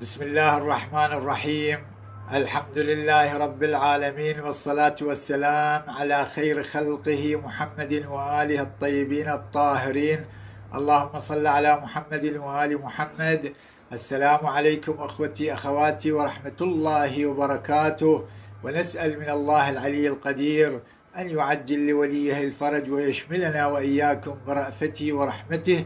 بسم الله الرحمن الرحيم. الحمد لله رب العالمين، والصلاة والسلام على خير خلقه محمد وآله الطيبين الطاهرين. اللهم صل على محمد وآل محمد. السلام عليكم أخوتي أخواتي ورحمة الله وبركاته، ونسأل من الله العلي القدير أن يعجل لوليه الفرج ويشملنا وإياكم برأفته ورحمته،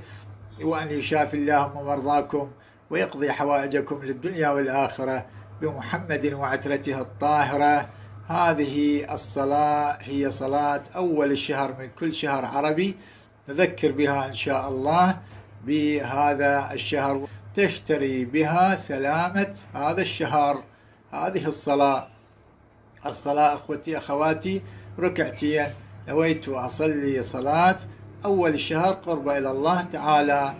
وأن يشافي اللهم مرضاكم ويقضي حوائجكم للدنيا والآخرة بمحمد وعترته الطاهرة. هذه الصلاة هي صلاة أول الشهر من كل شهر عربي، نذكر بها إن شاء الله بهذا الشهر، تشتري بها سلامة هذا الشهر. هذه الصلاة أخوتي أخواتي ركعتين، نويت أصلي صلاة أول الشهر قرب إلى الله تعالى،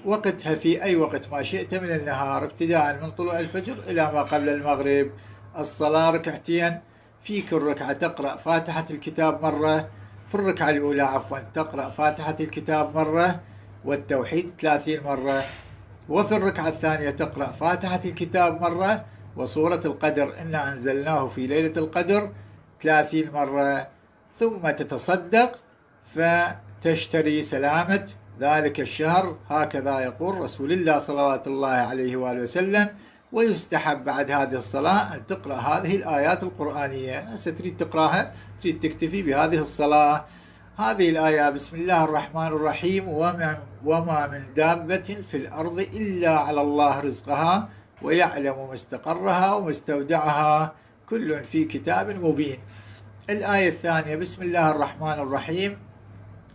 وقتها في أي وقت ما شئت من النهار، ابتداء من طلوع الفجر إلى ما قبل المغرب. الصلاة ركعتين، في كل ركعة تقرأ فاتحة الكتاب مرة، في الركعة الأولى عفوا تقرأ فاتحة الكتاب مرة والتوحيد 30 مرة، وفي الركعة الثانية تقرأ فاتحة الكتاب مرة وسورة القدر إنا أنزلناه في ليلة القدر 30 مرة، ثم تتصدق فتشتري سلامة ذلك الشهر. هكذا يقول رسول الله صلوات الله عليه وآله وسلم. ويستحب بعد هذه الصلاة أن تقرأ هذه الآيات القرآنية. هسه تريد تقرأها، تريد تكتفي بهذه الصلاة. هذه الآية: بسم الله الرحمن الرحيم، وما من دابة في الأرض إلا على الله رزقها ويعلم مستقرها ومستودعها كل في كتاب مبين. الآية الثانية: بسم الله الرحمن الرحيم،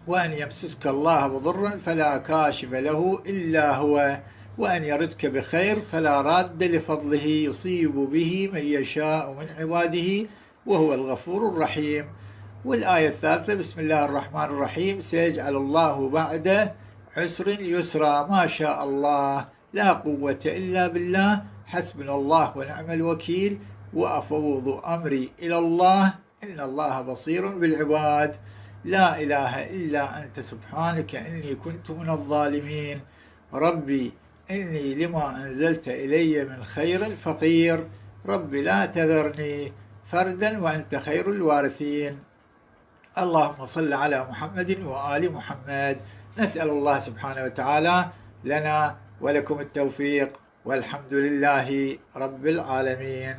وأن يمسسك الله بضر فلا كاشف له إلا هو، وأن يردك بخير فلا راد لفضله يصيب به من يشاء من عباده وهو الغفور الرحيم. والآية الثالثة: بسم الله الرحمن الرحيم، سيجعل الله بعد عسر يسرا، ما شاء الله، لا قوة إلا بالله، حسبنا الله ونعم الوكيل، وأفوض أمري إلى الله، إن الله بصير بالعباد، لا إله إلا أنت سبحانك إني كنت من الظالمين، ربي إني لما أنزلت إلي من خير فقير، ربي لا تذرني فردا وأنت خير الوارثين. اللهم صل على محمد وآل محمد. نسأل الله سبحانه وتعالى لنا ولكم التوفيق، والحمد لله رب العالمين.